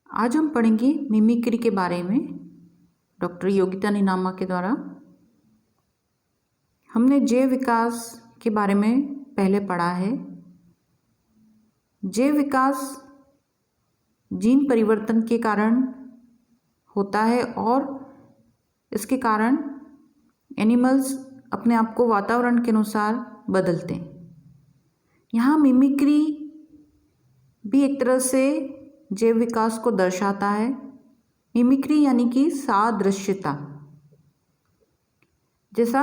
आज हम पढ़ेंगे मिमिक्री के बारे में डॉक्टर योगिता निनामा के द्वारा। हमने जैव विकास के बारे में पहले पढ़ा है। जैव विकास जीन परिवर्तन के कारण होता है और इसके कारण एनिमल्स अपने आप को वातावरण के अनुसार बदलते हैं। यहाँ मिमिक्री भी एक तरह से जैव विकास को दर्शाता है। मिमिक्री यानी कि सादृश्यता, जैसा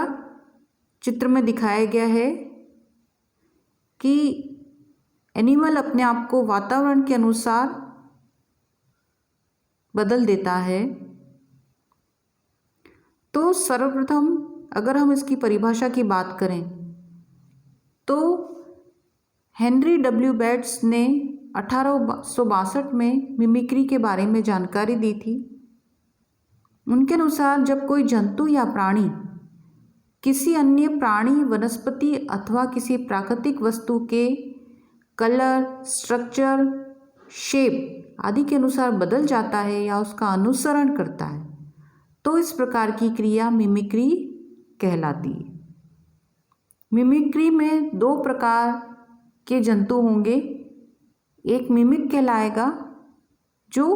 चित्र में दिखाया गया है कि एनिमल अपने आप को वातावरण के अनुसार बदल देता है। तो सर्वप्रथम अगर हम इसकी परिभाषा की बात करें तो हेनरी डब्ल्यू बेट्स ने 1862 में मिमिक्री के बारे में जानकारी दी थी। उनके अनुसार जब कोई जंतु या प्राणी किसी अन्य प्राणी, वनस्पति अथवा किसी प्राकृतिक वस्तु के कलर, स्ट्रक्चर, शेप आदि के अनुसार बदल जाता है या उसका अनुसरण करता है तो इस प्रकार की क्रिया मिमिक्री कहलाती है। मिमिक्री में दो प्रकार के जंतु होंगे। एक मिमिक कहलाएगा जो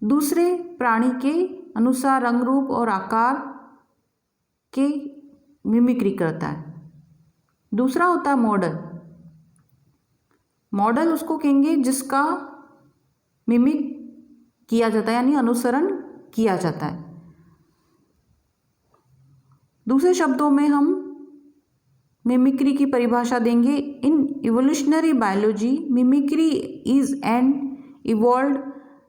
दूसरे प्राणी के अनुसार रंग, रूप और आकार के मिमिक्री करता है। दूसरा होता है मॉडल। मॉडल उसको कहेंगे जिसका मिमिक किया जाता है यानी अनुसरण किया जाता है। दूसरे शब्दों में हम मिमिक्री की परिभाषा देंगे। In evolutionary biology mimicry is an evolved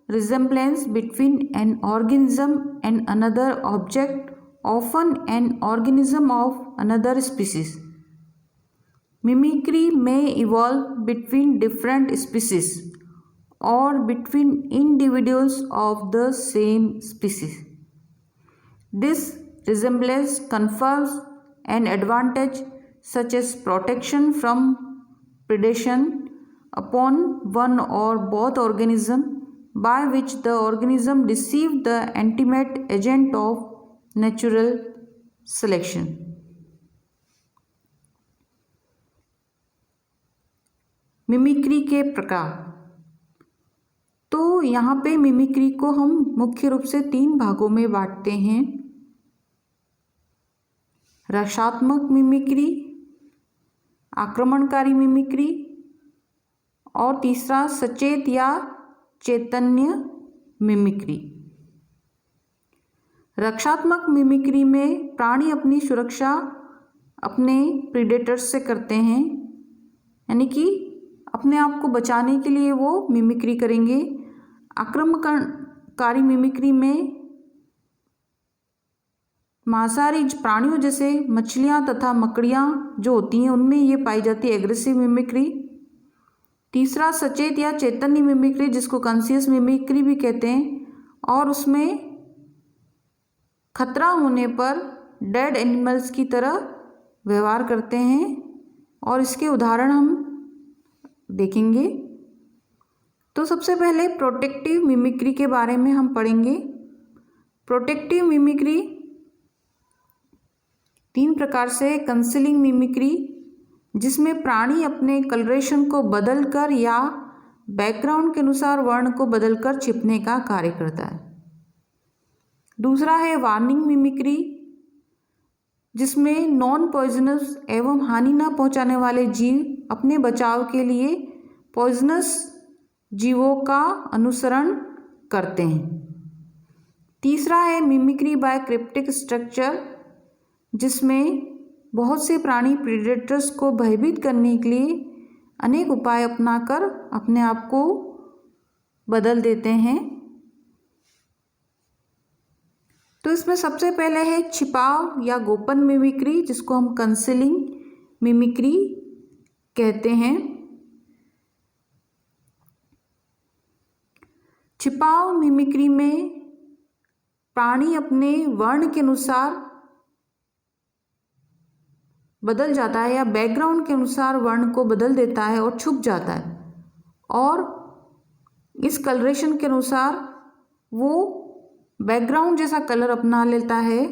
resemblance between an organism and another object, often an organism of another species. Mimicry may evolve between different species or between individuals of the same species. This resemblance confers an advantage such as protection from predation upon one or both organism by which the organism received the ultimate agent of natural selection. Mimicry के प्रकार। तो यहाँ पे mimicry को हम मुख्य रूप से 3 भागों में बांटते हैं। रक्षात्मक मिमिक्री, आक्रमणकारी मिमिक्री और तीसरा सचेत या चैतन्य मिमिक्री। रक्षात्मक मिमिक्री में प्राणी अपनी सुरक्षा अपने प्रीडेटर्स से करते हैं, यानी कि अपने आप को बचाने के लिए वो मिमिक्री करेंगे। आक्रमणकारी मिमिक्री में मांसाहारी प्राणियों जैसे मछलियाँ तथा मकड़ियाँ जो होती हैं उनमें ये पाई जाती है एग्रेसिव मिमिक्री। तीसरा सचेत या चैतन्य मिमिक्री जिसको कॉन्शियस मिमिक्री भी कहते हैं, और उसमें खतरा होने पर डेड एनिमल्स की तरह व्यवहार करते हैं और इसके उदाहरण हम देखेंगे। तो सबसे पहले प्रोटेक्टिव मिमिक्री के बारे में हम पढ़ेंगे। प्रोटेक्टिव मिमिक्री 3 प्रकार से। कंसीलिंग मिमिक्री जिसमें प्राणी अपने कलरेशन को बदलकर या बैकग्राउंड के अनुसार वर्ण को बदलकर छिपने का कार्य करता है। दूसरा है वार्निंग मिमिक्री जिसमें नॉन पॉइजनस एवं हानि न पहुंचाने वाले जीव अपने बचाव के लिए पॉइजनस जीवों का अनुसरण करते हैं। तीसरा है मिमिक्री बाय क्रिप्टिक स्ट्रक्चर जिसमें बहुत से प्राणी प्रीडेटर्स को भयभीत करने के लिए अनेक उपाय अपनाकर अपने आप को बदल देते हैं। तो इसमें सबसे पहले है छिपाव या गोपन मिमिक्री जिसको हम कंसीलिंग मिमिक्री कहते हैं। छिपाव मिमिक्री में प्राणी अपने वर्ण के अनुसार बदल जाता है या बैकग्राउंड के अनुसार वर्ण को बदल देता है और छुप जाता है, और इस कलरेशन के अनुसार वो बैकग्राउंड जैसा कलर अपना लेता है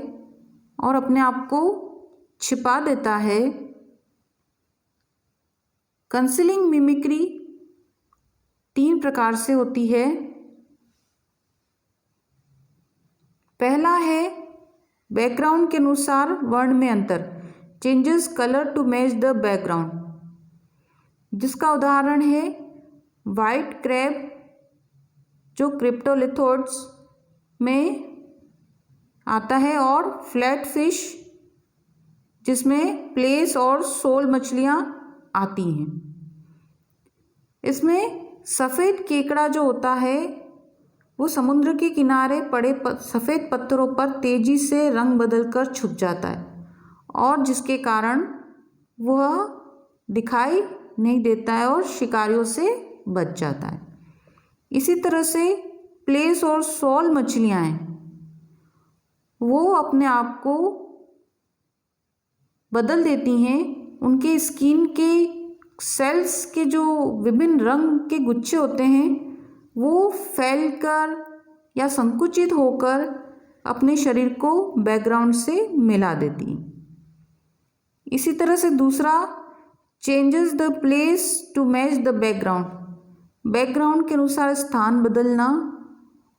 और अपने आप को छिपा देता है। कंसीलिंग मिमिक्री 3 प्रकार से होती है। पहला है बैकग्राउंड के अनुसार वर्ण में अंतर, changes colour to match the background, जिसका उदाहरण है वाइट क्रैब जो क्रिप्टोलिथोड्स में आता है, और फ्लैट फिश जिसमें प्लेस और सोल मछलियाँ आती हैं। इसमें सफ़ेद केकड़ा जो होता है वो समुद्र के किनारे पड़े सफ़ेद पत्थरों पर तेज़ी से रंग बदलकर छुप जाता है और जिसके कारण वह दिखाई नहीं देता है और शिकारियों से बच जाता है। इसी तरह से प्लेस और सोल मछलियाँ हैं, वो अपने आप को बदल देती हैं। उनके स्किन के सेल्स के जो विभिन्न रंग के गुच्छे होते हैं वो फैलकर या संकुचित होकर अपने शरीर को बैकग्राउंड से मिला देती हैं। इसी तरह से दूसरा, changes the place to match the background, background के अनुसार स्थान बदलना,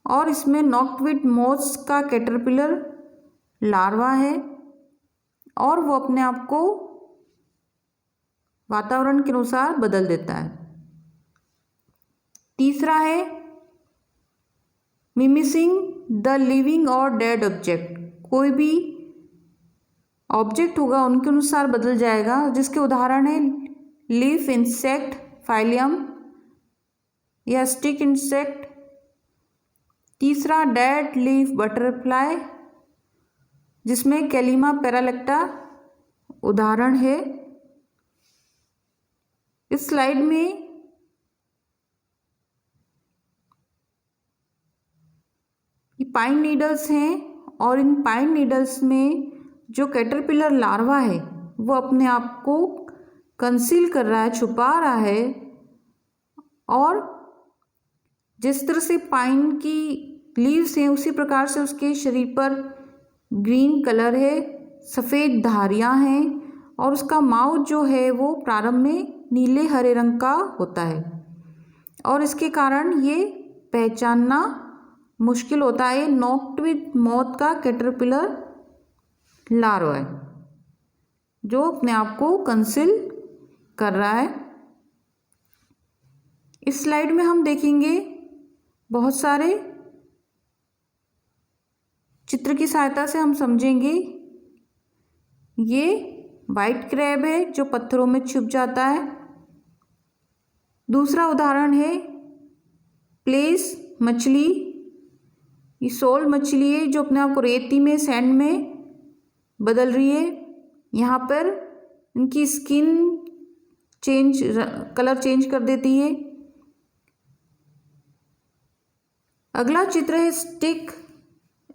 और इसमें नॉक्टविड मोथ्स का कैटरपिलर लार्वा है और वो अपने आप को वातावरण के अनुसार बदल देता है। तीसरा है मिमिसिंग द लिविंग और डेड ऑब्जेक्ट, कोई भी ऑब्जेक्ट होगा उनके अनुसार बदल जाएगा, जिसके उदाहरण है लीफ इंसेक्ट फाइलियम या स्टिक इंसेक्ट। तीसरा डेड लीफ बटरफ्लाई जिसमें कैलिमा पैरालेक्टा उदाहरण है। इस स्लाइड में ये पाइन नीडल्स हैं और इन पाइन नीडल्स में जो कैटरपिलर लार्वा है वो अपने आप को कंसील कर रहा है, छुपा रहा है, और जिस तरह से पाइन की लीव्स हैं उसी प्रकार से उसके शरीर पर ग्रीन कलर है, सफ़ेद धारियाँ हैं और उसका माउथ जो है वो प्रारंभ में नीले हरे रंग का होता है और इसके कारण ये पहचानना मुश्किल होता है। नॉक्टविड मोथ का कैटरपिलर लार्वा है जो अपने आप को कंसील कर रहा है। इस स्लाइड में हम देखेंगे बहुत सारे चित्र की सहायता से हम समझेंगे। ये वाइट क्रैब है जो पत्थरों में छुप जाता है। दूसरा उदाहरण है प्लेस मछली, ये सोल मछली है जो अपने आप को रेती में, सैंड में बदल रही है। यहाँ पर इनकी स्किन कलर चेंज कर देती है। अगला चित्र है स्टिक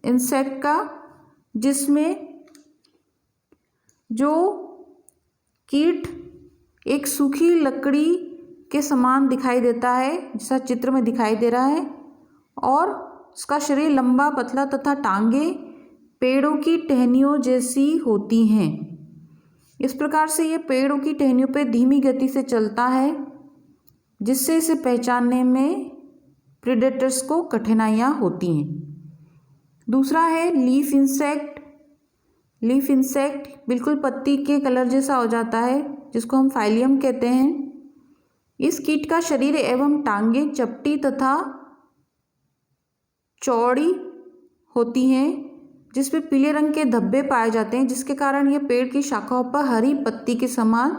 इंसेक्ट का, जिसमें जो कीट एक सूखी लकड़ी के समान दिखाई देता है जैसा चित्र में दिखाई दे रहा है, और उसका शरीर लंबा पतला तथा टांगे पेड़ों की टहनियों जैसी होती हैं। इस प्रकार से ये पेड़ों की टहनियों पर धीमी गति से चलता है जिससे इसे पहचानने में प्रेडेटर्स को कठिनाइयाँ होती हैं। दूसरा है लीफ इंसेक्ट। लीफ इंसेक्ट बिल्कुल पत्ती के कलर जैसा हो जाता है जिसको हम फाइलियम कहते हैं। इस कीट का शरीर एवं टांगे चपटी तथा चौड़ी होती हैं जिसमें पीले रंग के धब्बे पाए जाते हैं, जिसके कारण यह पेड़ की शाखाओं पर हरी पत्ती के समान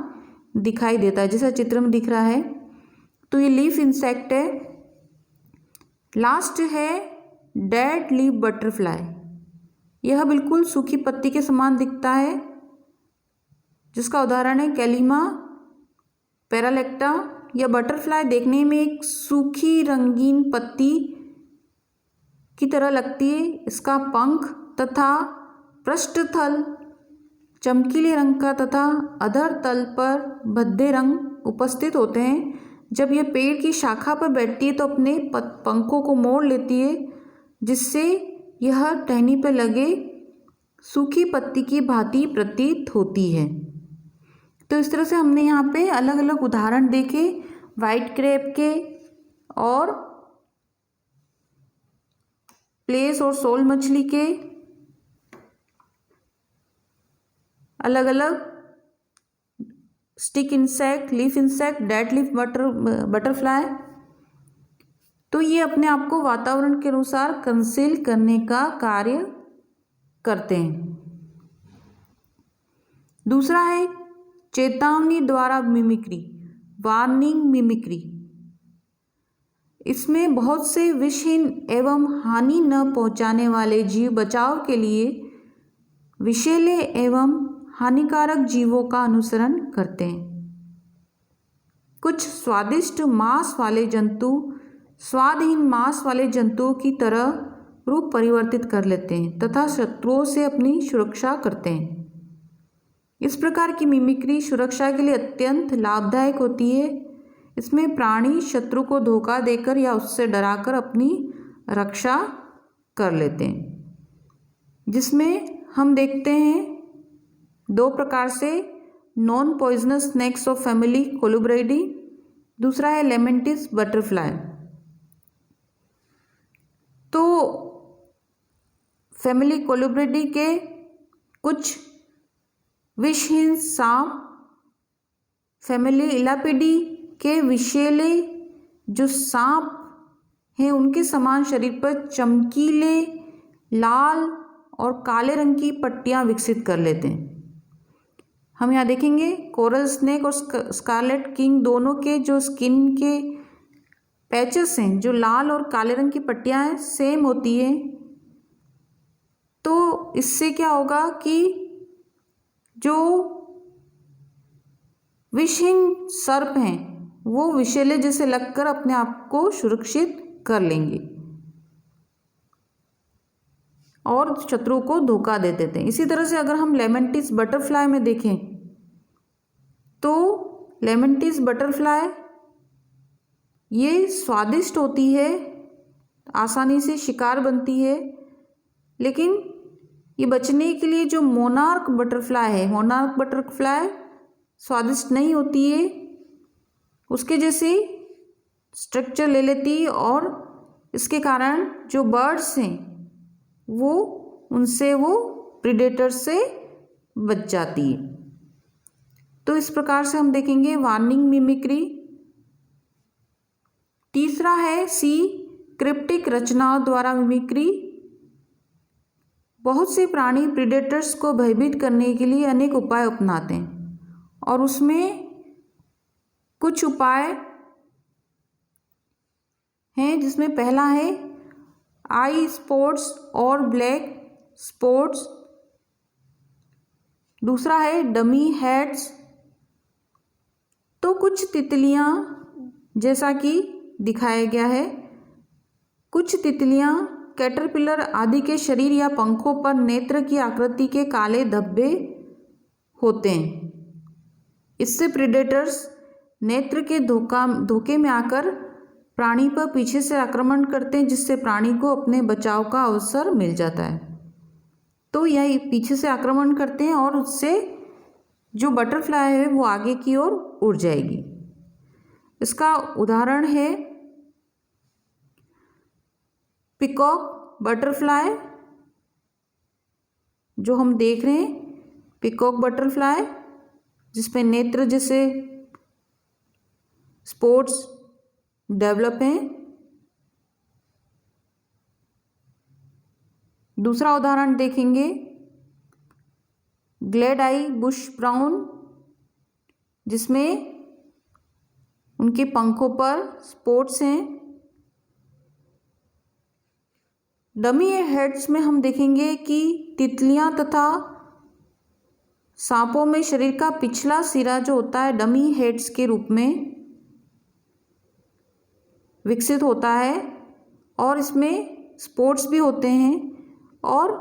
दिखाई देता है जैसा चित्र में दिख रहा है। तो ये लीफ इंसेक्ट है। लास्ट है डेड लीफ बटरफ्लाई। यह बिल्कुल सूखी पत्ती के समान दिखता है जिसका उदाहरण है कैलिमा पैरालेक्टा। यह बटरफ्लाई देखने में एक सूखी रंगीन पत्ती की तरह लगती है। इसका पंख तथा पृष्ठतल चमकीले रंग का तथा अधर तल पर भद्दे रंग उपस्थित होते हैं जब यह पेड़ की शाखा पर बैठती है तो अपने पंखों को मोड़ लेती है, जिससे यह टहनी पर लगे सूखी पत्ती की भांति प्रतीत होती है। तो इस तरह से हमने यहाँ पे अलग अलग उदाहरण देखे वाइट क्रैब के और प्लेस और सोल मछली के, अलग अलग stick insect, leaf insect, dead leaf butterfly. तो ये अपने आप को वातावरण के अनुसार कंसील करने का कार्य करते हैं। दूसरा है चेतावनी द्वारा मिमिक्री, वार्निंग मिमिक्री। इसमें बहुत से विषहीन एवं हानि न पहुंचाने वाले जीव बचाव के लिए विषैले एवं हानिकारक जीवों का अनुसरण करते हैं। कुछ स्वादिष्ट मांस वाले जंतु स्वादहीन मांस वाले जंतुओं की तरह रूप परिवर्तित कर लेते हैं तथा शत्रुओं से अपनी सुरक्षा करते हैं। इस प्रकार की मिमिक्री सुरक्षा के लिए अत्यंत लाभदायक होती है। इसमें प्राणी शत्रु को धोखा देकर या उससे डराकर अपनी रक्षा कर लेते हैं, जिसमें हम देखते हैं दो प्रकार से non poisonous snakes of family Colubridae, दूसरा है लेमेंटिस बटरफ्लाई। तो फैमिली कोलुब्रिडी के कुछ विषहीन सांप, फैमिली इलापिडी के विषैले जो सांप हैं उनके समान शरीर पर चमकीले लाल और काले रंग की पट्टियां विकसित कर लेते हैं। हम यहाँ देखेंगे कोरल स्नेक और स्कारलेट किंग दोनों के जो स्किन के पैचेस हैं, जो लाल और काले रंग की पट्टियां हैं, सेम होती है। तो इससे क्या होगा कि जो विषहीन सर्प हैं वो विषैले जैसे लगकर अपने आप को सुरक्षित कर लेंगे और शत्रु को धोखा दे देते हैं। इसी तरह से अगर हम लेमेंटिस बटरफ्लाई में देखें तो लेमेंटिस बटरफ्लाई ये स्वादिष्ट होती है, आसानी से शिकार बनती है, लेकिन ये बचने के लिए जो मोनार्क बटरफ्लाई है, मोनार्क बटरफ्लाई स्वादिष्ट नहीं होती है, उसके जैसे स्ट्रक्चर ले लेती है और इसके कारण जो बर्ड्स हैं वो उनसे वो प्रीडेटर से बच जाती है। तो इस प्रकार से हम देखेंगे वार्निंग मिमिक्री। तीसरा है सी क्रिप्टिक रचनाओं द्वारा मिमिक्री। बहुत से प्राणी प्रीडेटर्स को भयभीत करने के लिए अनेक उपाय अपनाते हैं और उसमें कुछ उपाय हैं, जिसमें पहला है आई स्पॉट्स और ब्लैक स्पॉट्स, दूसरा है डमी हेड्स। तो कुछ तितलियां, जैसा कि दिखाया गया है, कुछ तितलियां कैटरपिलर आदि के शरीर या पंखों पर नेत्र की आकृति के काले धब्बे होते हैं। इससे प्रीडेटर्स नेत्र के धोखे में आकर प्राणी पर पीछे से आक्रमण करते हैं, जिससे प्राणी को अपने बचाव का अवसर मिल जाता है। तो यह पीछे से आक्रमण करते हैं और उससे जो बटरफ्लाई है वो आगे की ओर उड़ जाएगी। इसका उदाहरण है पिकॉक बटरफ्लाई, जो हम देख रहे हैं, पिकॉक बटरफ्लाई जिसमें नेत्र जैसे स्पॉट्स डेवलप हैं। दूसरा उदाहरण देखेंगे ग्लेड आई बुश ब्राउन, जिसमें उनके पंखों पर स्पॉट्स हैं। डमी हेड्स में हम देखेंगे कि तितलियां तथा सांपों में शरीर का पिछला सिरा जो होता है डमी हेड्स के रूप में विकसित होता है और इसमें स्पॉट्स भी होते हैं और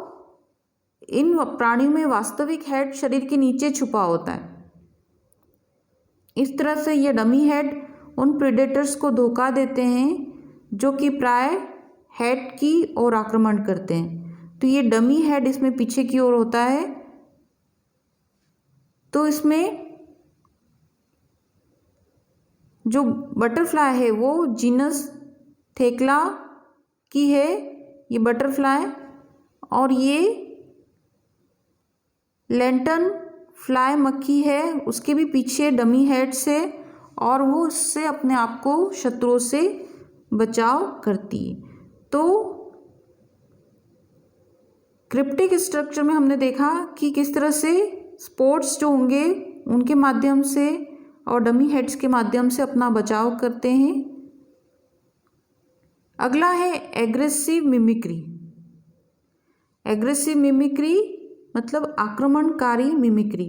इन प्राणियों में वास्तविक हेड शरीर के नीचे छुपा होता है। इस तरह से ये डमी हेड उन प्रेडेटर्स को धोखा देते हैं जो कि प्राय हेड की ओर आक्रमण करते हैं। तो ये डमी हेड इसमें पीछे की ओर होता है। तो इसमें जो बटरफ्लाई है वो जीनस थेक्ला की है, ये बटरफ्लाई, और ये लैंटर्न फ्लाई मक्खी है, उसके भी पीछे डमी हेड्स है और वो उससे अपने आप को शत्रुओं से बचाव करती है। तो क्रिप्टिक स्ट्रक्चर में हमने देखा कि किस तरह से स्पोर्ट्स जो होंगे उनके माध्यम से और डमी हेड्स के माध्यम से अपना बचाव करते हैं। अगला है एग्रेसिव मिमिक्री। एग्रेसिव मिमिक्री मतलब आक्रमणकारी मिमिक्री,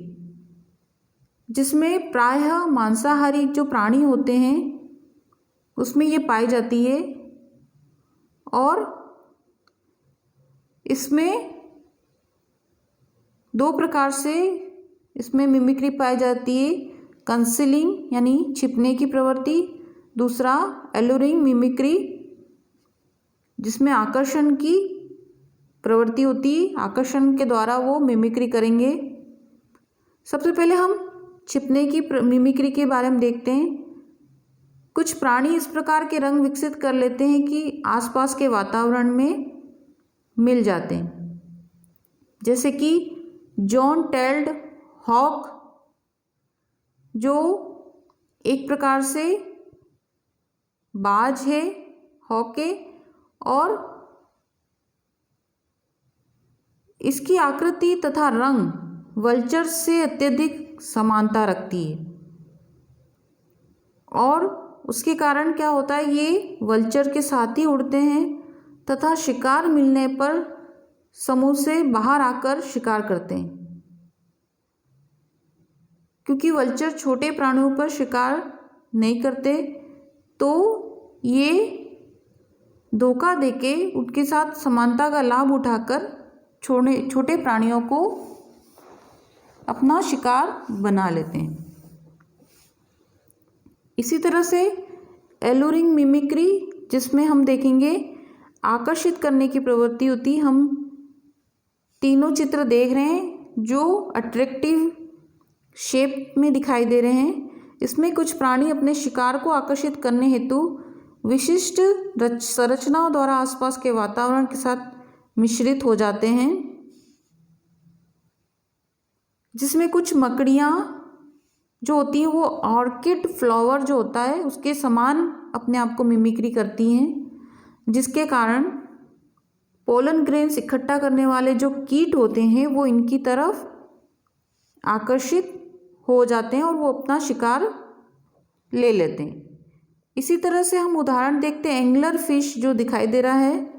जिसमें प्रायः मांसाहारी जो प्राणी होते हैं उसमें ये पाई जाती है। और इसमें दो प्रकार से इसमें मिमिक्री पाई जाती है, कंसीलिंग यानी छिपने की प्रवृत्ति, दूसरा एलुरिंग मिमिक्री जिसमें आकर्षण की प्रवृत्ति होती है, आकर्षण के द्वारा वो मिमिक्री करेंगे। सबसे पहले हम छिपने की मिमिक्री के बारे में देखते हैं। कुछ प्राणी इस प्रकार के रंग विकसित कर लेते हैं कि आसपास के वातावरण में मिल जाते हैं, जैसे कि जॉन टेल्ड हॉक जो एक प्रकार से बाज है, हॉक है, और इसकी आकृति तथा रंग वल्चर से अत्यधिक समानता रखती है। और उसके कारण क्या होता है, ये वल्चर के साथ ही उड़ते हैं तथा शिकार मिलने पर समूह से बाहर आकर शिकार करते हैं। क्योंकि वल्चर छोटे प्राणियों पर शिकार नहीं करते, तो ये धोखा देके उनके साथ समानता का लाभ उठाकर छोटे प्राणियों को अपना शिकार बना लेते हैं। इसी तरह से एलुरिंग मिमिक्री, जिसमें हम देखेंगे आकर्षित करने की प्रवृत्ति होती। हम तीनों चित्र देख रहे हैं जो अट्रैक्टिव शेप में दिखाई दे रहे हैं। इसमें कुछ प्राणी अपने शिकार को आकर्षित करने हेतु विशिष्ट संरचनाओं द्वारा आसपास के वातावरण के साथ मिश्रित हो जाते हैं, जिसमें कुछ मकड़ियाँ जो होती हैं वो ऑर्किड फ्लावर जो होता है उसके समान अपने आप को मिमिक्री करती हैं, जिसके कारण पोलन ग्रेन्स इकट्ठा करने वाले जो कीट होते हैं वो इनकी तरफ आकर्षित हो जाते हैं और वो अपना शिकार ले लेते हैं। इसी तरह से हम उदाहरण देखते हैं एंगलर फिश जो दिखाई दे रहा है,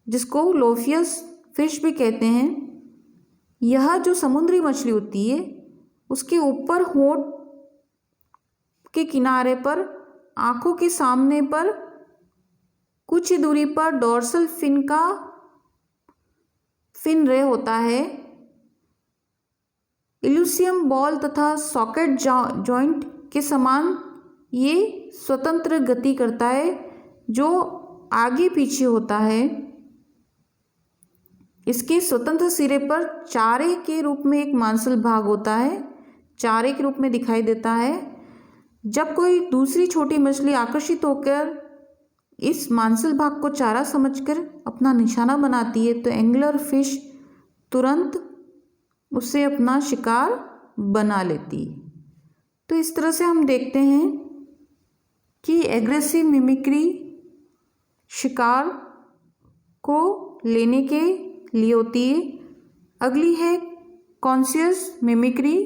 जिसको लोफियस फिश भी कहते हैं। यह जो समुद्री मछली होती है उसके ऊपर होंठ के किनारे पर आँखों के सामने पर कुछ ही दूरी पर डोर्सल फिन का फिन रे होता है। इल्यूसियम बॉल तथा सॉकेट जॉइंट के समान ये स्वतंत्र गति करता है जो आगे पीछे होता है। इसके स्वतंत्र सिरे पर चारे के रूप में एक मांसल भाग होता है, चारे के रूप में दिखाई देता है। जब कोई दूसरी छोटी मछली आकर्षित होकर इस मांसल भाग को चारा समझकर अपना निशाना बनाती है तो एंगलर फिश तुरंत उससे अपना शिकार बना लेती है। तो इस तरह से हम देखते हैं कि एग्रेसिव मिमिक्री शिकार को लेने के लिए होती है। अगली है कॉन्शियस मिमिक्री,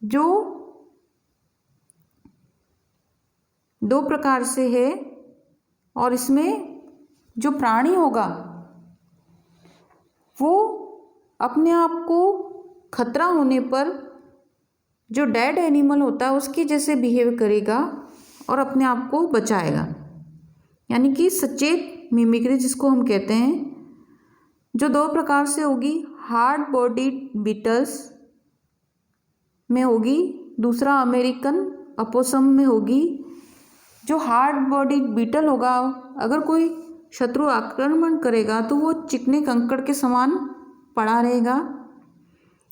जो दो प्रकार से है और इसमें जो प्राणी होगा वो अपने आप को खतरा होने पर जो डेड एनिमल होता है उसके जैसे बिहेव करेगा और अपने आप को बचाएगा, यानी कि सचेत मिमिक्री जिसको हम कहते हैं, जो दो प्रकार से होगी। हार्ड बॉडीड बीटल्स में होगी, दूसरा अमेरिकन अपोसम में होगी। जो हार्ड बॉडीड बीटल होगा, अगर कोई शत्रु आक्रमण करेगा तो वो चिकने कंकड़ के समान पड़ा रहेगा।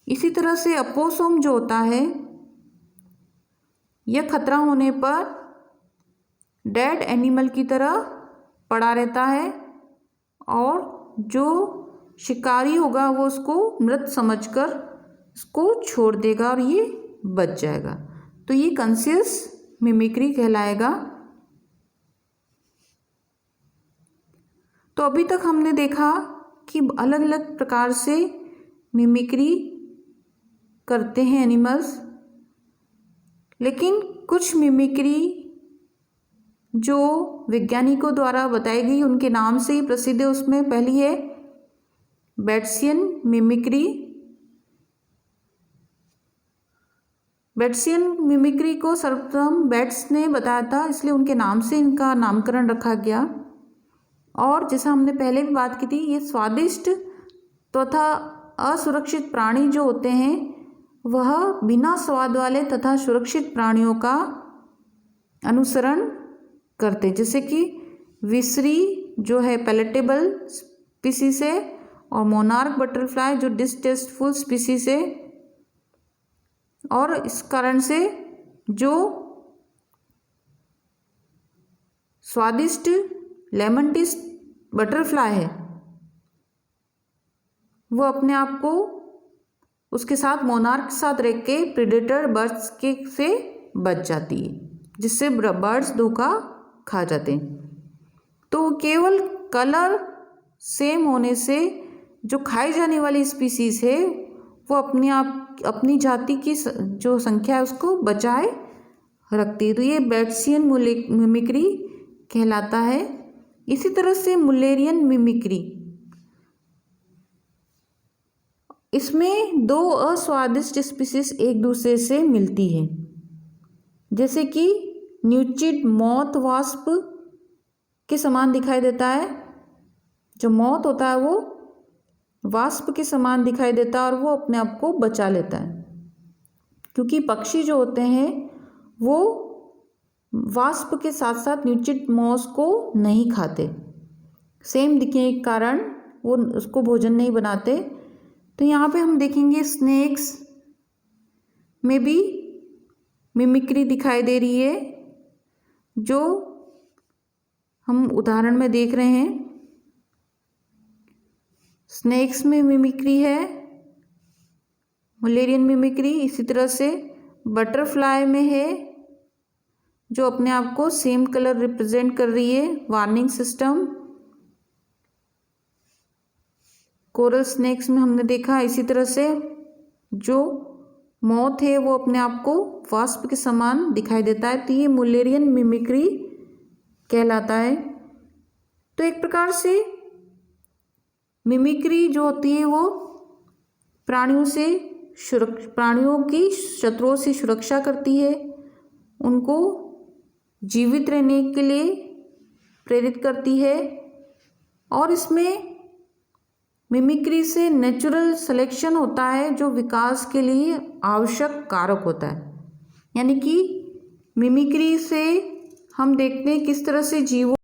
इसी तरह से अपोसम जो होता है, यह खतरा होने पर डेड एनिमल की तरह पड़ा रहता है और जो शिकारी होगा वो उसको मृत समझकर उसको छोड़ देगा और ये बच जाएगा। तो ये कॉन्शियस मिमिक्री कहलाएगा। तो अभी तक हमने देखा कि अलग अलग प्रकार से मिमिक्री करते हैं एनिमल्स, लेकिन कुछ मिमिक्री जो वैज्ञानिकों द्वारा बताई गई उनके नाम से ही प्रसिद्ध है। उसमें पहली है बेट्सियन मिमिक्री। बेट्सियन मिमिक्री को सर्वप्रथम बेट्स ने बताया था, इसलिए उनके नाम से इनका नामकरण रखा गया। और जैसा हमने पहले भी बात की थी, ये स्वादिष्ट तथा असुरक्षित प्राणी जो होते हैं वह बिना स्वाद वाले तथा सुरक्षित प्राणियों का अनुसरण करते, जैसे कि विसरी जो है पैलेटेबल स्पीसीज है और मोनार्क बटरफ्लाई जो डिसटेस्टफुल स्पीसीज है। और इस कारण से जो स्वादिष्ट लेमन टी बटरफ्लाई है वो अपने आप को उसके साथ मोनार्क के साथ रह के प्रेडेटर बर्ड्स के से बच जाती है, जिससे बर्ड्स धोखा खा जाते हैं। तो केवल कलर सेम होने से जो खाई जाने वाली स्पीसीज है वो अपनी जाति की जो संख्या है उसको बचाए रखती है। तो ये बेट्सियन मिमिक्री कहलाता है। इसी तरह से मुल्लेरियन मिमिक्री, इसमें दो अस्वादिष्ट स्पीसीज एक दूसरे से मिलती है, जैसे कि न्यूचिड मॉथ वास्प के समान दिखाई देता है। जो मॉथ होता है वो वास्प के समान दिखाई देता है और वो अपने आप को बचा लेता है, क्योंकि पक्षी जो होते हैं वो वास्प के साथ साथ न्यूचिड मॉथ को नहीं खाते, सेम दिखने के कारण वो उसको भोजन नहीं बनाते। तो यहाँ पे हम देखेंगे स्नेक्स में भी मिमिक्री दिखाई दे रही है, जो हम उदाहरण में देख रहे हैं। स्नेक्स में मिमिक्री है मुल्लेरियन मिमिक्री। इसी तरह से बटरफ्लाई में है जो अपने आप को सेम कलर रिप्रेजेंट कर रही है, वार्निंग सिस्टम। कोरल स्नेक्स में हमने देखा। इसी तरह से जो मॉथ है वो अपने आप को वास्प के समान दिखाई देता है, तो ये मुल्लेरियन मिमिक्री कहलाता है। तो एक प्रकार से मिमिक्री जो होती है वो प्राणियों की शत्रुओं से सुरक्षा करती है, उनको जीवित रहने के लिए प्रेरित करती है। और इसमें मिमिक्री से नेचुरल सिलेक्शन होता है जो विकास के लिए आवश्यक कारक होता है। यानी कि मिमिक्री से हम देखते हैं किस तरह से जीवों